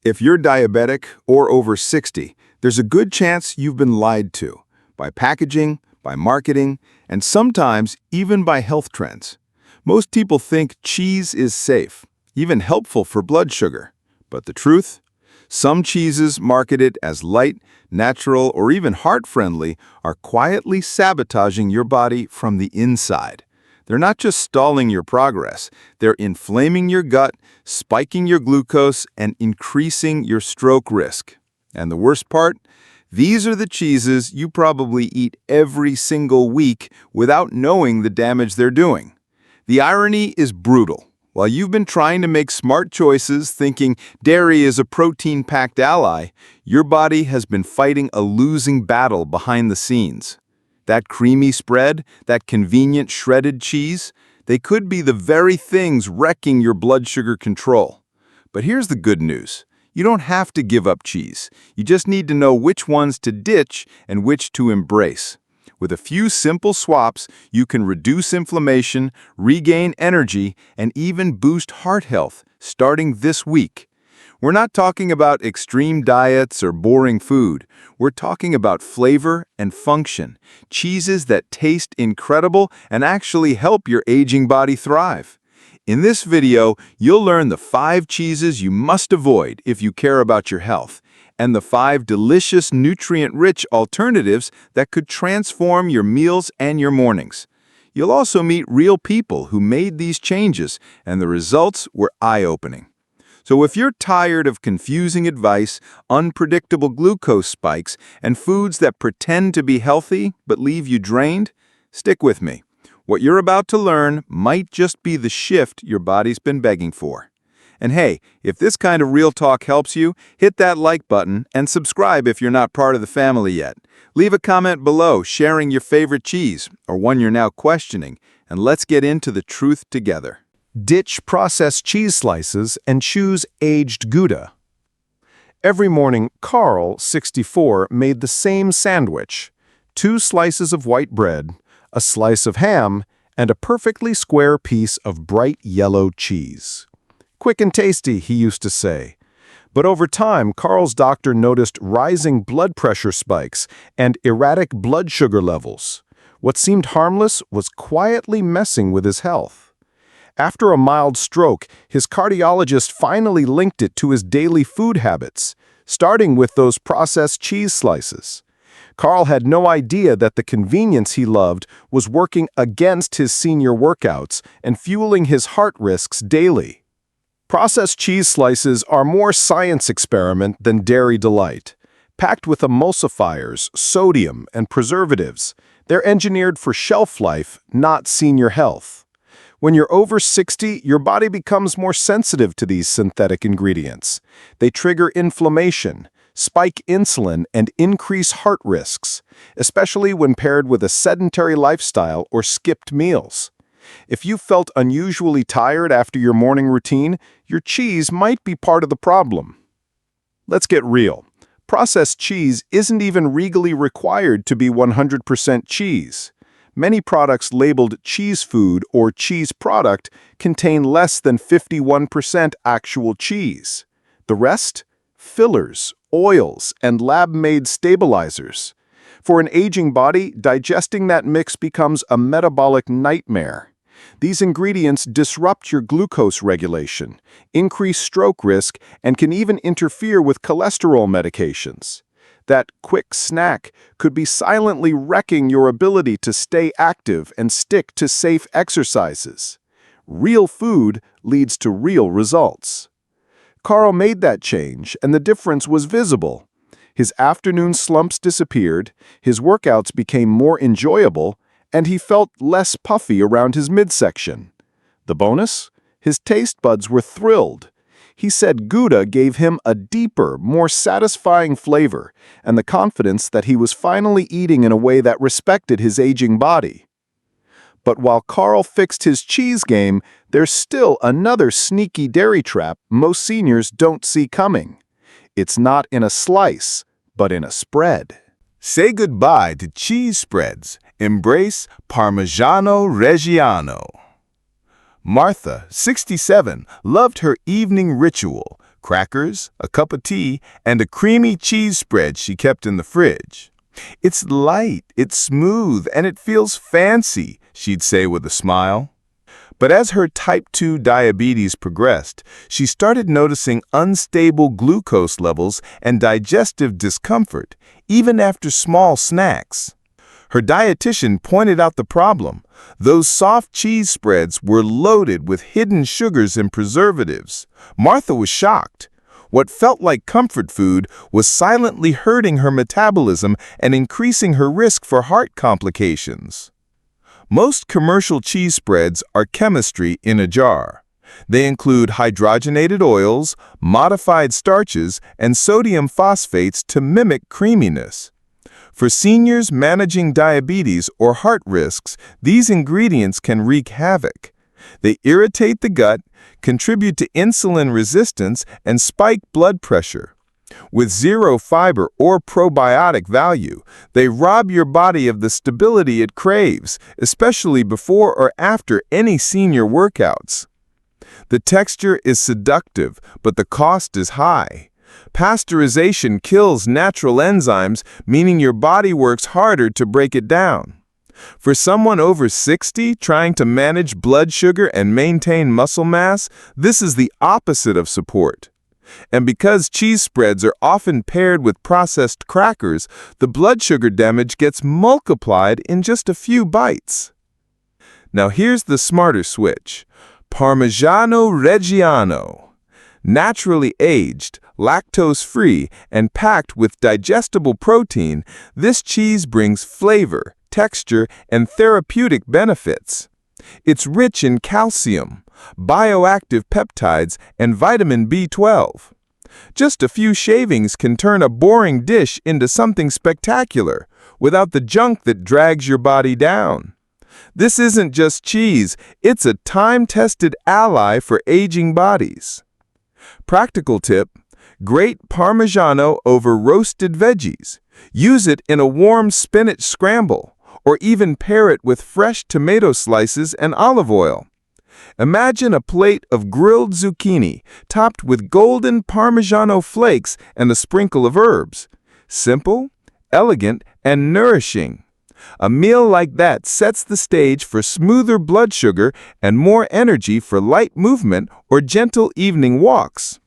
If you're diabetic or over 60, there's a good chance you've been lied to by packaging, by marketing, and sometimes even by health trends. Most people think cheese is safe, even helpful for blood sugar. But the truth? Some cheeses marketed as light, natural, or even heart-friendly are quietly sabotaging your body from the inside. They're not just stalling your progress, they're inflaming your gut, spiking your glucose, and increasing your stroke risk. And the worst part? These are the cheeses you probably eat every single week without knowing the damage they're doing. The irony is brutal. While you've been trying to make smart choices thinking dairy is a protein-packed ally, your body has been fighting a losing battle behind the scenes. That creamy spread, that convenient shredded cheese, they could be the very things wrecking your blood sugar control. But here's the good news. You don't have to give up cheese. You just need to know which ones to ditch and which to embrace. With a few simple swaps, you can reduce inflammation, regain energy, and even boost heart health, starting this week. We're not talking about extreme diets or boring food. We're talking about flavor and function, cheeses that taste incredible and actually help your aging body thrive. In this video, you'll learn the 5 cheeses you must avoid if you care about your health, and the 5 delicious, nutrient-rich alternatives that could transform your meals and your mornings. You'll also meet real people who made these changes, and the results were eye-opening. So if you're tired of confusing advice, unpredictable glucose spikes, and foods that pretend to be healthy but leave you drained, stick with me. What you're about to learn might just be the shift your body's been begging for. And hey, if this kind of real talk helps you, hit that like button and subscribe if you're not part of the family yet. Leave a comment below sharing your favorite cheese or one you're now questioning, and let's get into the truth together. Ditch processed cheese slices and choose aged Gouda. Every morning, Carl, 64, made the same sandwich: 2 slices of white bread, a slice of ham, and a perfectly square piece of bright yellow cheese. Quick and tasty, he used to say. But over time, Carl's doctor noticed rising blood pressure spikes and erratic blood sugar levels. What seemed harmless was quietly messing with his health. After a mild stroke, his cardiologist finally linked it to his daily food habits, starting with those processed cheese slices. Carl had no idea that the convenience he loved was working against his senior workouts and fueling his heart risks daily. Processed cheese slices are more science experiment than dairy delight. Packed with emulsifiers, sodium, and preservatives, they're engineered for shelf life, not senior health. When you're over 60, your body becomes more sensitive to these synthetic ingredients. They trigger inflammation, spike insulin, and increase heart risks, especially when paired with a sedentary lifestyle or skipped meals. If you felt unusually tired after your morning routine, your cheese might be part of the problem. Let's get real. Processed cheese isn't even legally required to be 100% cheese. Many products labeled cheese food or cheese product contain less than 51% actual cheese. The rest? Fillers, oils, and lab-made stabilizers. For an aging body, digesting that mix becomes a metabolic nightmare. These ingredients disrupt your glucose regulation, increase stroke risk, and can even interfere with cholesterol medications. That quick snack could be silently wrecking your ability to stay active and stick to safe exercises. Real food leads to real results. Carl made that change, and the difference was visible. His afternoon slumps disappeared, his workouts became more enjoyable, and he felt less puffy around his midsection. The bonus? His taste buds were thrilled. He said Gouda gave him a deeper, more satisfying flavor, and the confidence that he was finally eating in a way that respected his aging body. But while Carl fixed his cheese game, there's still another sneaky dairy trap most seniors don't see coming. It's not in a slice, but in a spread. Say goodbye to cheese spreads. Embrace Parmigiano Reggiano. Martha, 67, loved her evening ritual: crackers, a cup of tea, and a creamy cheese spread she kept in the fridge. "It's light, it's smooth, and it feels fancy," she'd say with a smile. But as her type 2 diabetes progressed, she started noticing unstable glucose levels and digestive discomfort, even after small snacks. Her dietitian pointed out the problem. Those soft cheese spreads were loaded with hidden sugars and preservatives. Martha was shocked. What felt like comfort food was silently hurting her metabolism and increasing her risk for heart complications. Most commercial cheese spreads are chemistry in a jar. They include hydrogenated oils, modified starches, and sodium phosphates to mimic creaminess. For seniors managing diabetes or heart risks, these ingredients can wreak havoc. They irritate the gut, contribute to insulin resistance, and spike blood pressure. With zero fiber or probiotic value, they rob your body of the stability it craves, especially before or after any senior workouts. The texture is seductive, but the cost is high. Pasteurization kills natural enzymes, meaning your body works harder to break it down. For someone over 60 trying to manage blood sugar and maintain muscle mass, this is the opposite of support. And because cheese spreads are often paired with processed crackers, the blood sugar damage gets multiplied in just a few bites. Now here's the smarter switch. Parmigiano Reggiano. Naturally aged, lactose-free, and packed with digestible protein, this cheese brings flavor, texture, and therapeutic benefits. It's rich in calcium, bioactive peptides, and vitamin B12. Just a few shavings can turn a boring dish into something spectacular, without the junk that drags your body down. This isn't just cheese, it's a time-tested ally for aging bodies. Practical tip: grate Parmigiano over roasted veggies. Use it in a warm spinach scramble, or even pair it with fresh tomato slices and olive oil. Imagine a plate of grilled zucchini topped with golden Parmigiano flakes and a sprinkle of herbs. Simple, elegant, and nourishing. A meal like that sets the stage for smoother blood sugar and more energy for light movement or gentle evening walks.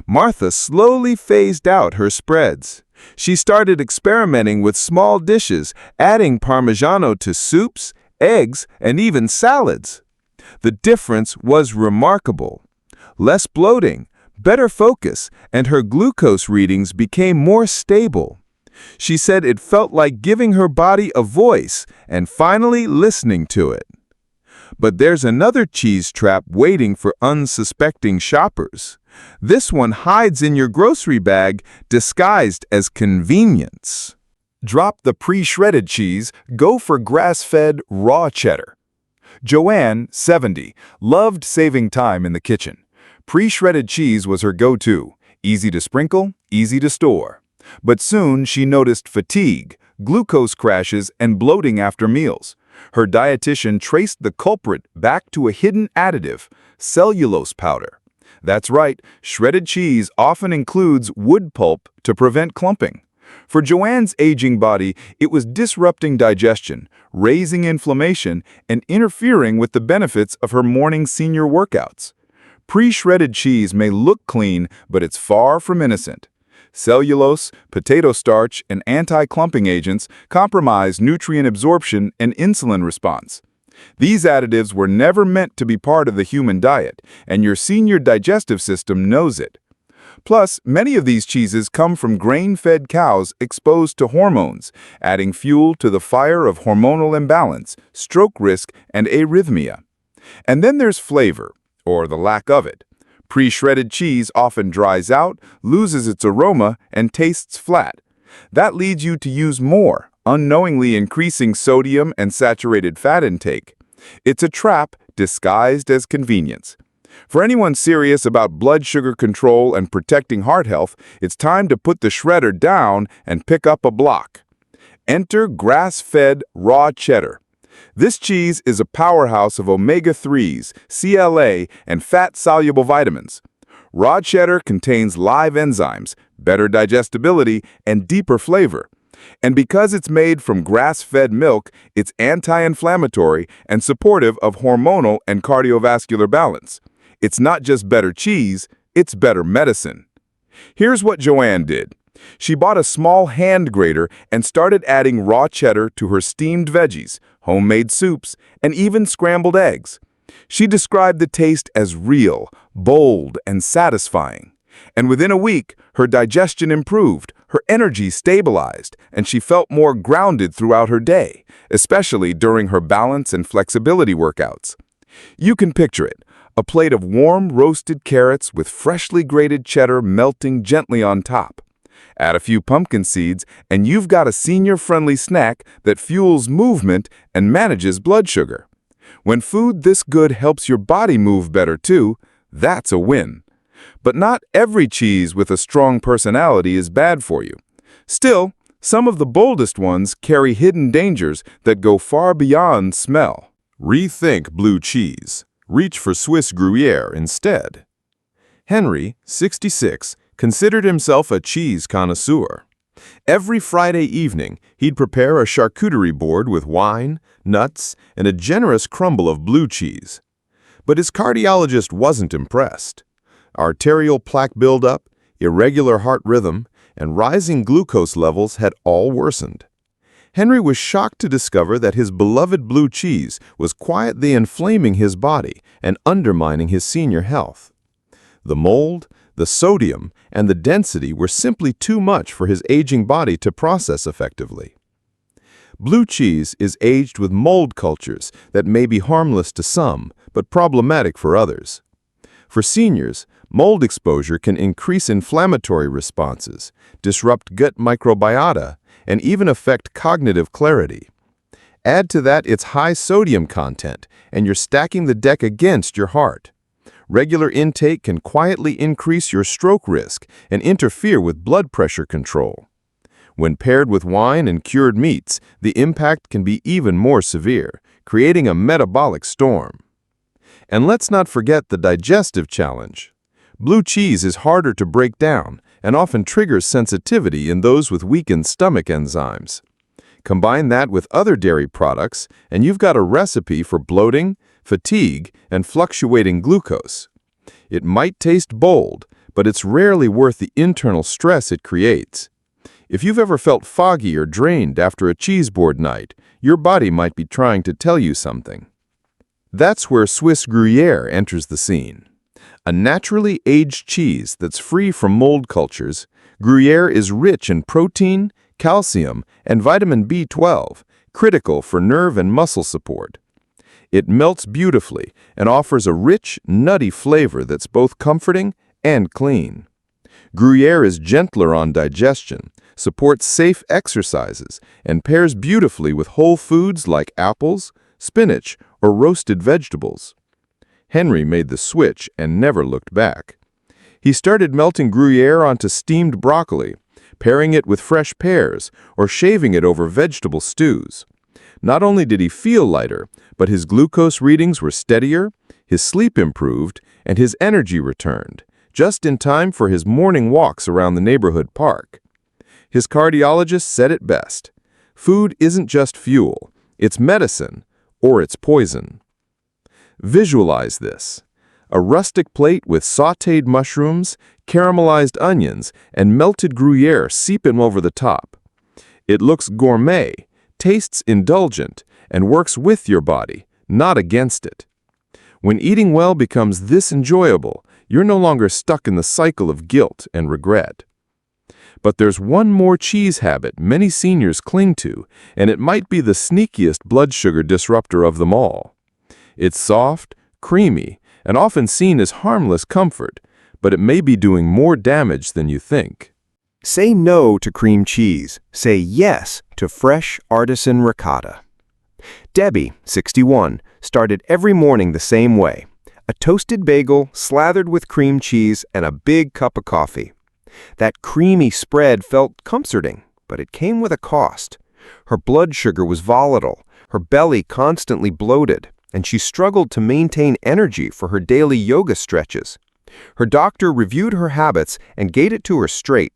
Martha slowly phased out her spreads. She started experimenting with small dishes, adding Parmigiano to soups, eggs, and even salads. The difference was remarkable. Less bloating, better focus, and her glucose readings became more stable. She said it felt like giving her body a voice and finally listening to it. But there's another cheese trap waiting for unsuspecting shoppers. This one hides in your grocery bag, disguised as convenience. Drop the pre-shredded cheese, go for grass-fed raw cheddar. Joanne, 70, loved saving time in the kitchen. Pre-shredded cheese was her go-to, easy to sprinkle, easy to store. But soon she noticed fatigue, glucose crashes, and bloating after meals. Her dietitian traced the culprit back to a hidden additive, cellulose powder. That's right, shredded cheese often includes wood pulp to prevent clumping. For Joanne's aging body, it was disrupting digestion, raising inflammation, and interfering with the benefits of her morning senior workouts. Pre-shredded cheese may look clean, but it's far from innocent. Cellulose, potato starch, and anti-clumping agents compromise nutrient absorption and insulin response. These additives were never meant to be part of the human diet, and your senior digestive system knows it. Plus, many of these cheeses come from grain-fed cows exposed to hormones, adding fuel to the fire of hormonal imbalance, stroke risk, and arrhythmia. And then there's flavor, or the lack of it. Pre-shredded cheese often dries out, loses its aroma, and tastes flat. That leads you to use more, unknowingly increasing sodium and saturated fat intake. It's a trap disguised as convenience. For anyone serious about blood sugar control and protecting heart health, it's time to put the shredder down and pick up a block. Enter grass-fed raw cheddar. This cheese is a powerhouse of omega-3s, CLA, and fat-soluble vitamins. Raw cheddar contains live enzymes, better digestibility, and deeper flavor. And because it's made from grass-fed milk, it's anti-inflammatory and supportive of hormonal and cardiovascular balance. It's not just better cheese, it's better medicine. Here's what Joanne did. She bought a small hand grater and started adding raw cheddar to her steamed veggies, homemade soups, and even scrambled eggs. She described the taste as real, bold, and satisfying. And within a week, her digestion improved, her energy stabilized, and she felt more grounded throughout her day, especially during her balance and flexibility workouts. You can picture it, a plate of warm roasted carrots with freshly grated cheddar melting gently on top. Add a few pumpkin seeds, and you've got a senior-friendly snack that fuels movement and manages blood sugar. When food this good helps your body move better too, that's a win. But not every cheese with a strong personality is bad for you. Still, some of the boldest ones carry hidden dangers that go far beyond smell. Rethink blue cheese. Reach for Swiss Gruyere instead. Henry, 66, considered himself a cheese connoisseur. Every Friday evening, he'd prepare a charcuterie board with wine, nuts, and a generous crumble of blue cheese. But his cardiologist wasn't impressed. Arterial plaque buildup, irregular heart rhythm, and rising glucose levels had all worsened. Henry was shocked to discover that his beloved blue cheese was quietly inflaming his body and undermining his senior health. The mold, the sodium, and the density were simply too much for his aging body to process effectively. Blue cheese is aged with mold cultures that may be harmless to some, but problematic for others. For seniors, mold exposure can increase inflammatory responses, disrupt gut microbiota, and even affect cognitive clarity. Add to that its high sodium content, and you're stacking the deck against your heart. Regular intake can quietly increase your stroke risk and interfere with blood pressure control. When paired with wine and cured meats, the impact can be even more severe, creating a metabolic storm. And let's not forget the digestive challenge. Blue cheese is harder to break down and often triggers sensitivity in those with weakened stomach enzymes. Combine that with other dairy products, and you've got a recipe for bloating, fatigue, and fluctuating glucose. It might taste bold, but it's rarely worth the internal stress it creates. If you've ever felt foggy or drained after a cheese board night, your body might be trying to tell you something. That's where Swiss Gruyere enters the scene. A naturally aged cheese that's free from mold cultures, Gruyere is rich in protein, calcium, and vitamin B12, critical for nerve and muscle support. It melts beautifully and offers a rich, nutty flavor that's both comforting and clean. Gruyere is gentler on digestion, supports safe exercises, and pairs beautifully with whole foods like apples, spinach, or roasted vegetables. Henry made the switch and never looked back. He started melting Gruyere onto steamed broccoli, pairing it with fresh pears, or shaving it over vegetable stews. Not only did he feel lighter, but his glucose readings were steadier, his sleep improved, and his energy returned, just in time for his morning walks around the neighborhood park. His cardiologist said it best: food isn't just fuel, it's medicine, or it's poison. Visualize this: a rustic plate with sautéed mushrooms, caramelized onions, and melted Gruyere seeping over the top. It looks gourmet, tastes indulgent, and works with your body, not against it. When eating well becomes this enjoyable, you're no longer stuck in the cycle of guilt and regret. But there's one more cheese habit many seniors cling to, and it might be the sneakiest blood sugar disruptor of them all. It's soft, creamy, and often seen as harmless comfort, but it may be doing more damage than you think. Say no to cream cheese. Say yes to fresh artisan ricotta. Debbie, 61, started every morning the same way: a toasted bagel slathered with cream cheese and a big cup of coffee. That creamy spread felt comforting, but it came with a cost. Her blood sugar was volatile, her belly constantly bloated, and she struggled to maintain energy for her daily yoga stretches. Her doctor reviewed her habits and gave it to her straight.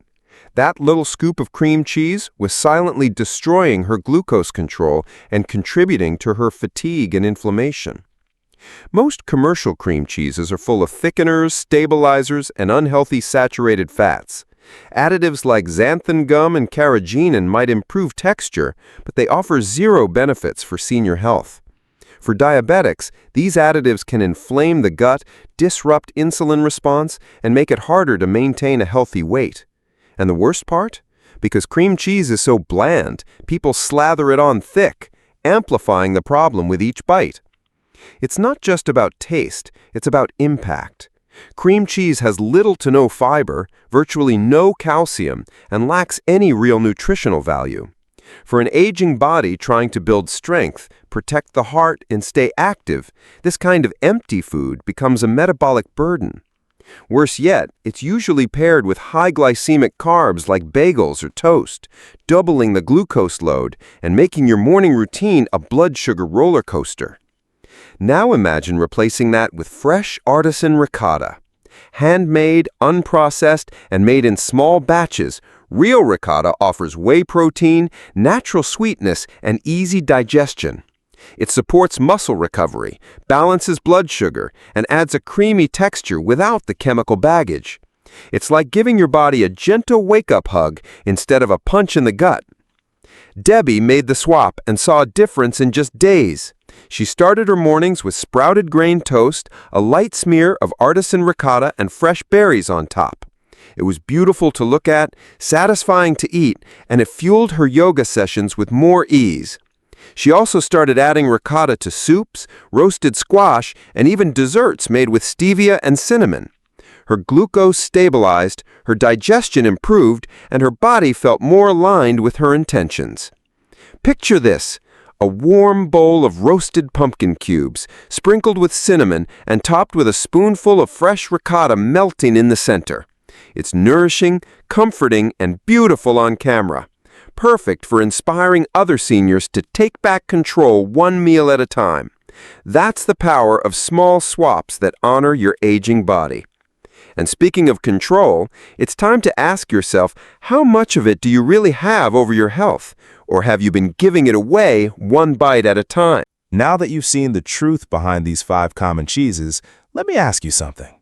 That little scoop of cream cheese was silently destroying her glucose control and contributing to her fatigue and inflammation. Most commercial cream cheeses are full of thickeners, stabilizers, and unhealthy saturated fats. Additives like xanthan gum and carrageenan might improve texture, but they offer zero benefits for senior health. For diabetics, these additives can inflame the gut, disrupt insulin response, and make it harder to maintain a healthy weight. And the worst part? Because cream cheese is so bland, people slather it on thick, amplifying the problem with each bite. It's not just about taste, it's about impact. Cream cheese has little to no fiber, virtually no calcium, and lacks any real nutritional value. For an aging body trying to build strength, protect the heart, and stay active, this kind of empty food becomes a metabolic burden. Worse yet, it's usually paired with high glycemic carbs like bagels or toast, doubling the glucose load and making your morning routine a blood sugar roller coaster. Now imagine replacing that with fresh artisan ricotta. Handmade, unprocessed, and made in small batches, real ricotta offers whey protein, natural sweetness, and easy digestion. It supports muscle recovery, balances blood sugar, and adds a creamy texture without the chemical baggage. It's like giving your body a gentle wake-up hug instead of a punch in the gut. Debbie made the swap and saw a difference in just days. She started her mornings with sprouted grain toast, a light smear of artisan ricotta, and fresh berries on top. It was beautiful to look at, satisfying to eat, and it fueled her yoga sessions with more ease. She also started adding ricotta to soups, roasted squash, and even desserts made with stevia and cinnamon. Her glucose stabilized, her digestion improved, and her body felt more aligned with her intentions. Picture this: a warm bowl of roasted pumpkin cubes, sprinkled with cinnamon and topped with a spoonful of fresh ricotta melting in the center. It's nourishing, comforting, and beautiful on camera. Perfect for inspiring other seniors to take back control one meal at a time. That's the power of small swaps that honor your aging body. And speaking of control, it's time to ask yourself, how much of it do you really have over your health? Or have you been giving it away one bite at a time? Now that you've seen the truth behind these 5 common cheeses, let me ask you something.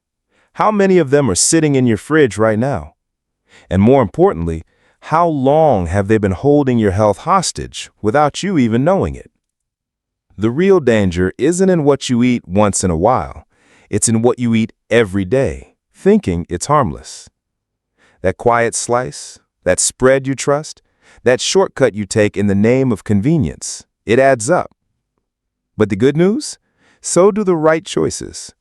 How many of them are sitting in your fridge right now? And more importantly, how long have they been holding your health hostage without you even knowing it? The real danger isn't in what you eat once in a while. It's in what you eat every day, thinking it's harmless. That quiet slice, that spread you trust, that shortcut you take in the name of convenience, it adds up. But the good news? So do the right choices.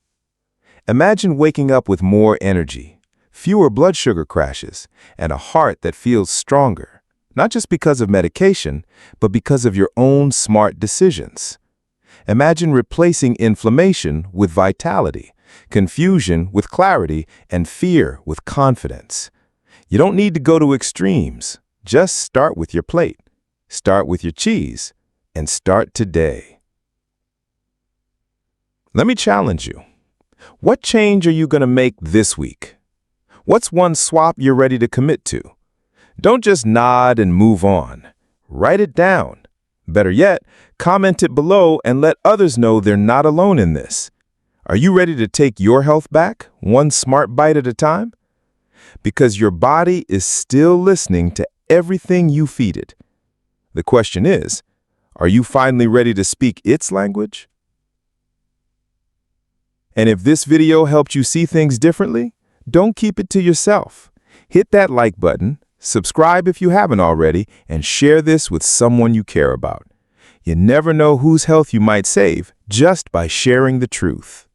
Imagine waking up with more energy, fewer blood sugar crashes, and a heart that feels stronger, not just because of medication, but because of your own smart decisions. Imagine replacing inflammation with vitality, confusion with clarity, and fear with confidence. You don't need to go to extremes. Just start with your plate, start with your cheese, and start today. Let me challenge you. What change are you going to make this week? What's one swap you're ready to commit to? Don't just nod and move on. Write it down. Better yet, comment it below and let others know they're not alone in this. Are you ready to take your health back, one smart bite at a time? Because your body is still listening to everything you feed it. The question is, are you finally ready to speak its language? And if this video helped you see things differently, don't keep it to yourself. Hit that like button, subscribe if you haven't already, and share this with someone you care about. You never know whose health you might save just by sharing the truth.